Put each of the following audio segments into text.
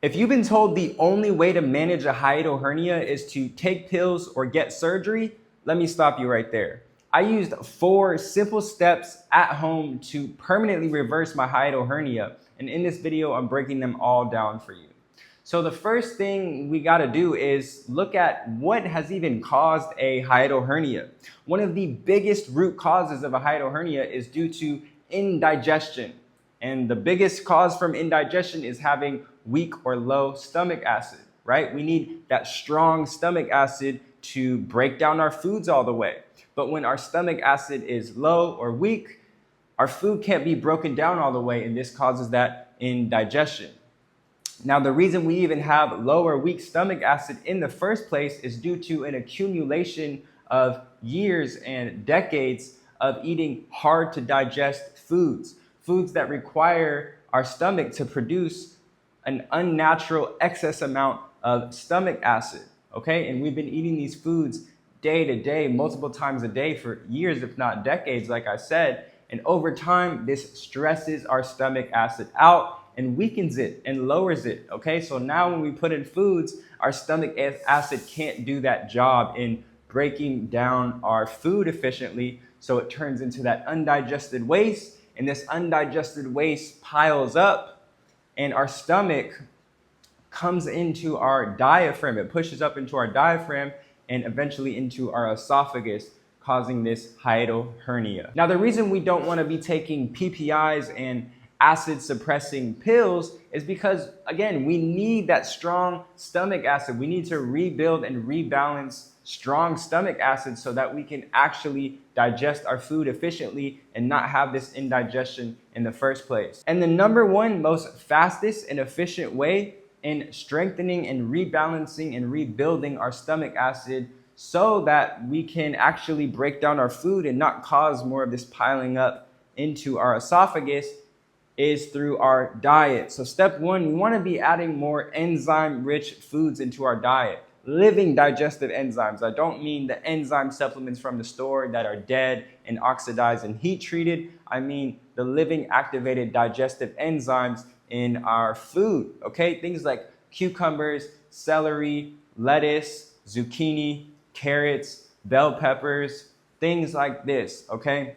If you've been told the only way to manage a hiatal hernia is to take pills or get surgery, let me stop you right there. I used 4 simple steps at home to permanently reverse my hiatal hernia, and in this video, I'm breaking them all down for you. So the first thing we gotta do is look at what has even caused a hiatal hernia. One of the biggest root causes of a hiatal hernia is due to indigestion. And the biggest cause from indigestion is having weak or low stomach acid, right? We need that strong stomach acid to break down our foods all the way. But when our stomach acid is low or weak, our food can't be broken down all the way, and this causes that indigestion. Now, the reason we even have low or weak stomach acid in the first place is due to an accumulation of years and decades of eating hard to digest foods. Foods that require our stomach to produce an unnatural excess amount of stomach acid, okay? And we've been eating these foods day to day, multiple times a day for years, if not decades, like I said. And over time, this stresses our stomach acid out and weakens it and lowers it, okay? So now when we put in foods, our stomach acid can't do that job in breaking down our food efficiently, so it turns into that undigested waste. And this undigested waste piles up, and our stomach comes into our diaphragm. It pushes up into our diaphragm and eventually into our esophagus, causing this hiatal hernia. Now, the reason we don't want to be taking PPIs and acid suppressing pills is because, again, we need that strong stomach acid. We need to rebuild and rebalance strong stomach acid so that we can actually digest our food efficiently and not have this indigestion in the first place. And the number one most fastest and efficient way in strengthening and rebalancing and rebuilding our stomach acid so that we can actually break down our food and not cause more of this piling up into our esophagus is through our diet. So step 1, we want to be adding more enzyme-rich foods into our diet. Living digestive enzymes. I don't mean the enzyme supplements from the store that are dead and oxidized and heat treated. I mean the living activated digestive enzymes in our food, okay? Things like cucumbers, celery, lettuce, zucchini, carrots, bell peppers, things like this, okay?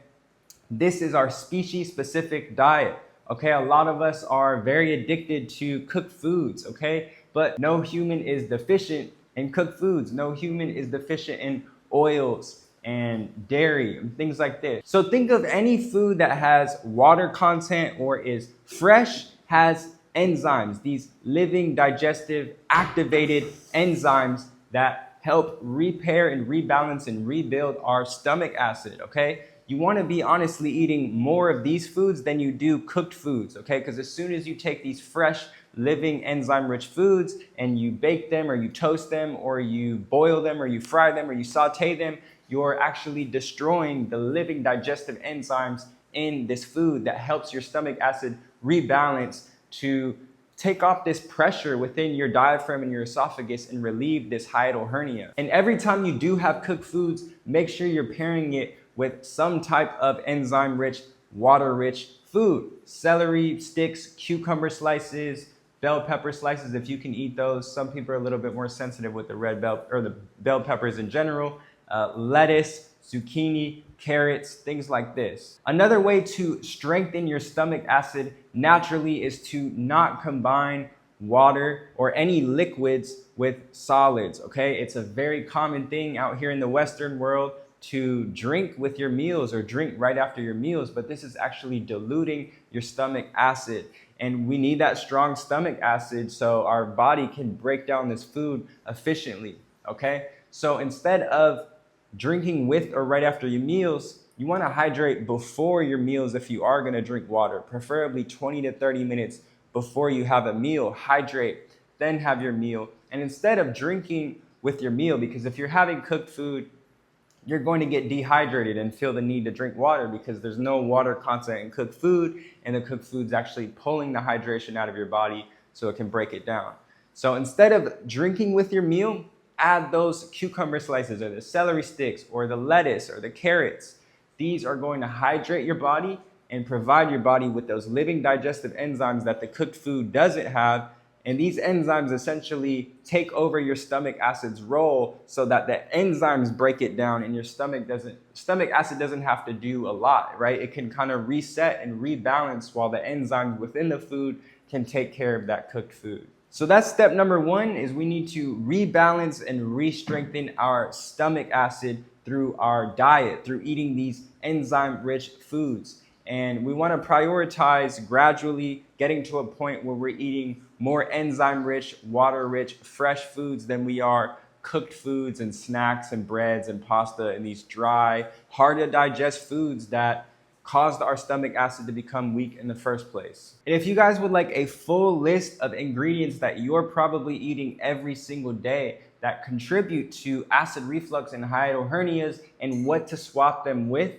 This is our species-specific diet, okay? A lot of us are very addicted to cooked foods, okay? But no human is deficient in cooked foods. No human is deficient in oils and dairy and things like this. So think of any food that has water content or is fresh has enzymes, these living digestive activated enzymes that help repair and rebalance and rebuild our stomach acid, okay? You want to be honestly eating more of these foods than you do cooked foods, okay? Because as soon as you take these fresh, living enzyme-rich foods and you bake them or you toast them or you boil them or you fry them or you saute them, you're actually destroying the living digestive enzymes in this food that helps your stomach acid rebalance to take off this pressure within your diaphragm and your esophagus and relieve this hiatal hernia. And every time you do have cooked foods, make sure you're pairing it with some type of enzyme-rich, water-rich food. Celery sticks, cucumber slices, bell pepper slices, if you can eat those. Some people are a little bit more sensitive with the red bell or the bell peppers in general. Lettuce, zucchini, carrots, things like this. Another way to strengthen your stomach acid naturally is to not combine water or any liquids with solids, okay? It's a very common thing out here in the Western world to drink with your meals or drink right after your meals, but this is actually diluting your stomach acid. And we need that strong stomach acid so our body can break down this food efficiently, okay? So instead of drinking with or right after your meals, you want to hydrate before your meals if you are going to drink water, preferably 20 to 30 minutes before you have a meal. Hydrate, then have your meal. And instead of drinking with your meal, because if you're having cooked food, you're going to get dehydrated and feel the need to drink water because there's no water content in cooked food, and the cooked food's actually pulling the hydration out of your body so it can break it down. So instead of drinking with your meal, add those cucumber slices or the celery sticks or the lettuce or the carrots. These are going to hydrate your body and provide your body with those living digestive enzymes that the cooked food doesn't have, And these enzymes essentially take over your stomach acid's role so that the enzymes break it down and your stomach acid doesn't have to do a lot, right? It can kind of reset and rebalance while the enzymes within the food can take care of that cooked food. So that's step number one, is we need to rebalance and re-strengthen our stomach acid through our diet, through eating these enzyme-rich foods. And we want to prioritize gradually getting to a point where we're eating more enzyme-rich, water-rich, fresh foods than we are cooked foods and snacks and breads and pasta and these dry, hard-to-digest foods that caused our stomach acid to become weak in the first place. And if you guys would like a full list of ingredients that you're probably eating every single day that contribute to acid reflux and hiatal hernias and what to swap them with,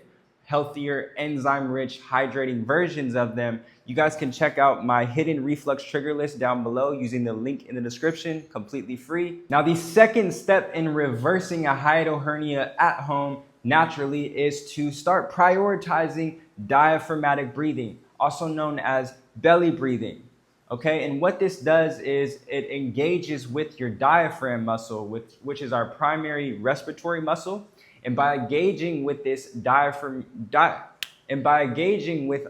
healthier, enzyme-rich, hydrating versions of them, you guys can check out my hidden reflux trigger list down below using the link in the description, completely free. Now, the second step in reversing a hiatal hernia at home naturally is to start prioritizing diaphragmatic breathing, also known as belly breathing. Okay, and what this does is it engages with your diaphragm muscle, which is our primary respiratory muscle. And by engaging with this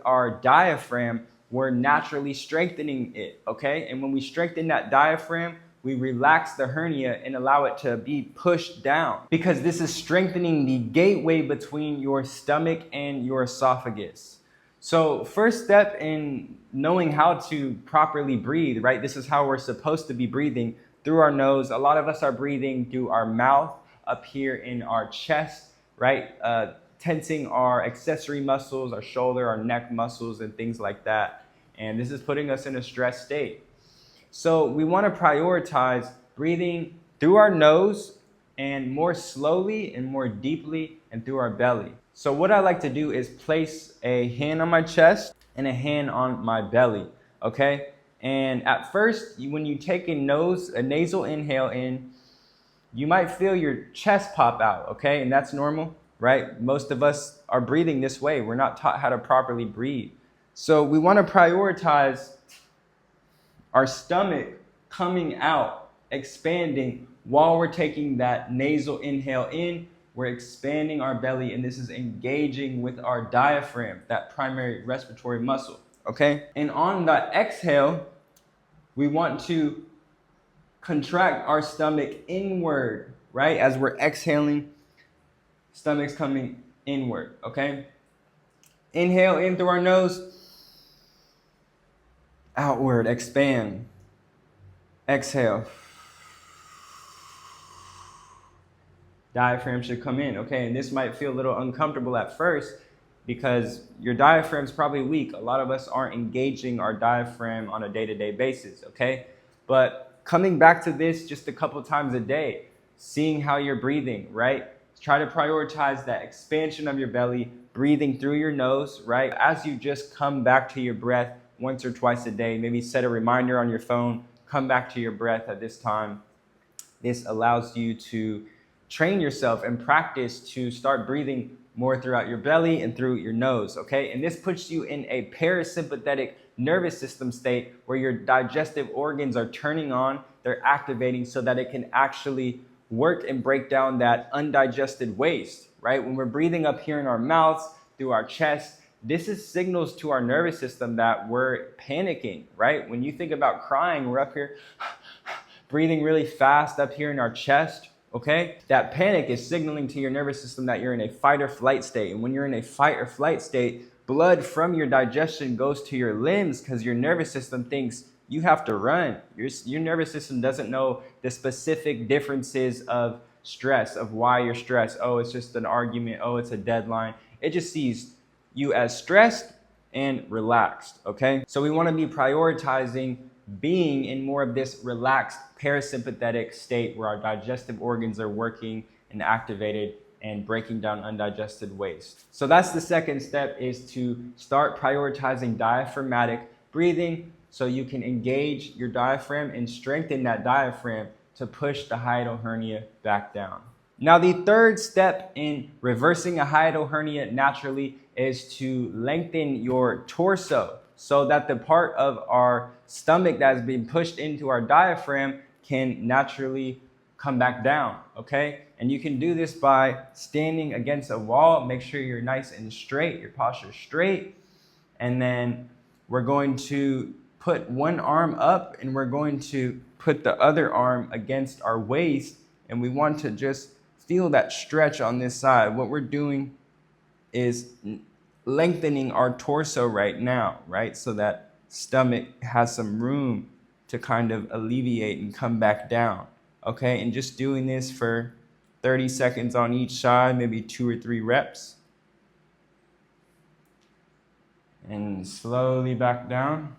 our diaphragm, we're naturally strengthening it. Okay, and when we strengthen that diaphragm, we relax the hernia and allow it to be pushed down, because this is strengthening the gateway between your stomach and your esophagus. So first step in knowing how to properly breathe, right? This is how we're supposed to be breathing, through our nose. A lot of us are breathing through our mouth, up here in our chest, right? Tensing our accessory muscles, our shoulder, our neck muscles, and things like that. And this is putting us in a stress state. So we want to prioritize breathing through our nose and more slowly and more deeply and through our belly. So what I like to do is place a hand on my chest and a hand on my belly, okay? And at first, when you take a nasal inhale in, you might feel your chest pop out, okay? And that's normal, right? Most of us are breathing this way. We're not taught how to properly breathe. So we want to prioritize our stomach coming out, expanding while we're taking that nasal inhale in. We're expanding our belly, and this is engaging with our diaphragm, that primary respiratory muscle, okay? And on that exhale, we want to contract our stomach inward, right? As we're exhaling, stomach's coming inward, okay? Inhale in through our nose, outward, expand. Exhale. Diaphragm should come in, okay? And this might feel a little uncomfortable at first because your diaphragm's probably weak. A lot of us aren't engaging our diaphragm on a day-to-day basis, okay? But coming back to this just a couple times a day, seeing how you're breathing, right? Try to prioritize that expansion of your belly, breathing through your nose, right? As you just come back to your breath once or twice a day, maybe set a reminder on your phone, come back to your breath at this time. This allows you to train yourself and practice to start breathing more throughout your belly and through your nose, okay? And this puts you in a parasympathetic nervous system state where your digestive organs are turning on, they're activating so that it can actually work and break down that undigested waste, right? When we're breathing up here in our mouths, through our chest, this is signals to our nervous system that we're panicking, right? When you think about crying, we're up here breathing really fast up here in our chest, okay? That panic is signaling to your nervous system that you're in a fight or flight state. And when you're in a fight or flight state, blood from your digestion goes to your limbs because your nervous system thinks you have to run. Your nervous system doesn't know the specific differences of stress, of why you're stressed. Oh, it's just an argument. Oh, it's a deadline. It just sees you as stressed and relaxed, okay? So we want to be prioritizing being in more of this relaxed parasympathetic state where our digestive organs are working and activated and breaking down undigested waste. So that's the second step, is to start prioritizing diaphragmatic breathing so you can engage your diaphragm and strengthen that diaphragm to push the hiatal hernia back down. Now, the third step in reversing a hiatal hernia naturally is to lengthen your torso. so that the part of our stomach that is being pushed into our diaphragm can naturally come back down, okay? And you can do this by standing against a wall. Make sure you're nice and straight, your posture straight. And then we're going to put one arm up and we're going to put the other arm against our waist. And we want to just feel that stretch on this side. What we're doing is lengthening our torso right now, right? So that stomach has some room to kind of alleviate and come back down, okay? And just doing this for 30 seconds on each side, maybe 2 or 3 reps. And slowly back down.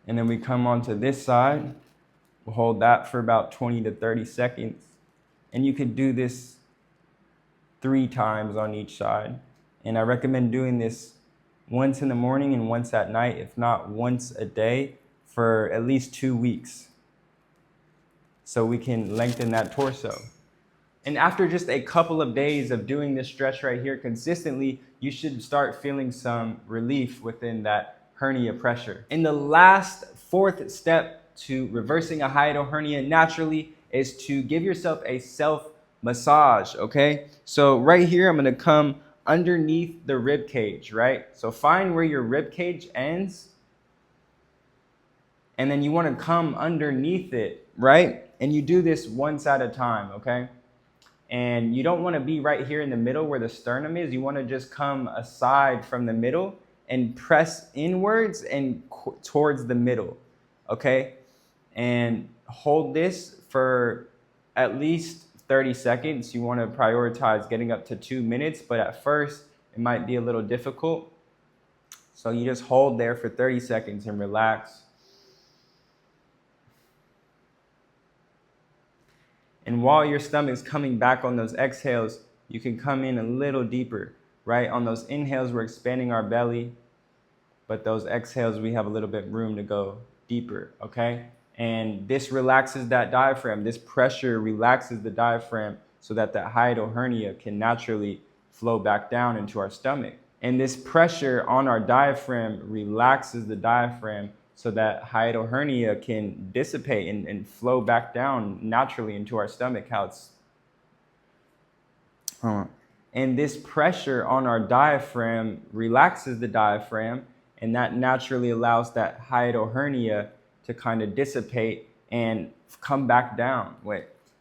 And then we come onto this side. We'll hold that for about 20 to 30 seconds. And you could do this 3 times on each side. And I recommend doing this once in the morning and once at night, if not once a day, for at least 2 weeks. So we can lengthen that torso. And after just a couple of days of doing this stretch right here consistently, you should start feeling some relief within that hernia pressure. And the last 4th step to reversing a hiatal hernia naturally is to give yourself a self massage, okay? So right here, I'm gonna come underneath the rib cage, right? So find where your rib cage ends, and then you wanna come underneath it, right? And you do this once at a time, okay? And you don't wanna be right here in the middle where the sternum is. You wanna just come aside from the middle and press inwards and towards the middle, okay? And hold this for at least 30 seconds. You want to prioritize getting up to 2 minutes, but at first it might be a little difficult. So you just hold there for 30 seconds and relax. And while your stomach's coming back on those exhales, you can come in a little deeper, right? On those inhales, we're expanding our belly, but those exhales, we have a little bit room to go deeper, okay? And this relaxes that diaphragm. This pressure relaxes the diaphragm so that the hiatal hernia can naturally flow back down into our stomach. And this pressure on our diaphragm relaxes the diaphragm so that hiatal hernia can dissipate and flow back down naturally into our stomach. And this pressure on our diaphragm relaxes the diaphragm, and that naturally allows that hiatal hernia to kind of dissipate and come back down.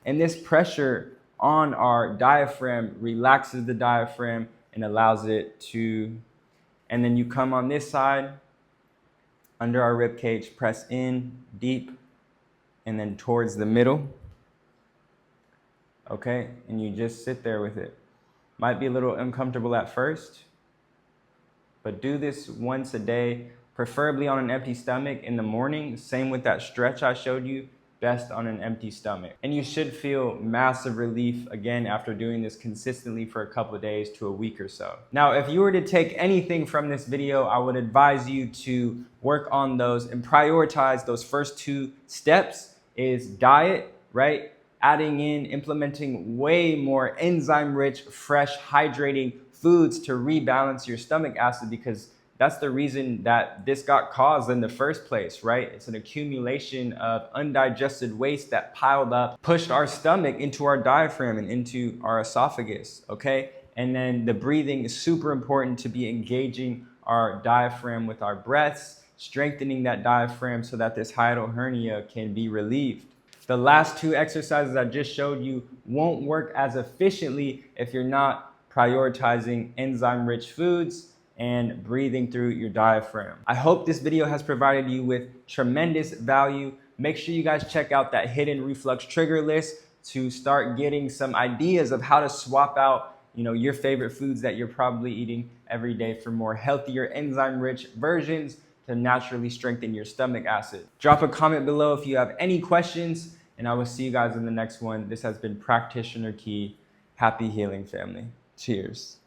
And this pressure on our diaphragm relaxes the diaphragm and allows it to, and then you come on this side, under our rib cage, press in deep, and then towards the middle. Okay, and you just sit there with it. Might be a little uncomfortable at first, but do this once a day, preferably on an empty stomach in the morning. Same with that stretch I showed you, best on an empty stomach. And you should feel massive relief again after doing this consistently for a couple of days to a week or so. Now, if you were to take anything from this video, I would advise you to work on those and prioritize those first 2 steps is diet, right? Adding in, implementing way more enzyme-rich, fresh, hydrating foods to rebalance your stomach acid, because that's the reason that this got caused in the first place, right? It's an accumulation of undigested waste that piled up, pushed our stomach into our diaphragm and into our esophagus, okay? And then the breathing is super important to be engaging our diaphragm with our breaths, strengthening that diaphragm so that this hiatal hernia can be relieved. The last 2 exercises I just showed you won't work as efficiently if you're not prioritizing enzyme-rich foods and breathing through your diaphragm. I hope this video has provided you with tremendous value. Make sure you guys check out that hidden reflux trigger list to start getting some ideas of how to swap out, your favorite foods that you're probably eating every day for more healthier enzyme-rich versions to naturally strengthen your stomach acid. Drop a comment below if you have any questions, and I will see you guys in the next one. This has been Practitioner Key. Happy healing, family. Cheers.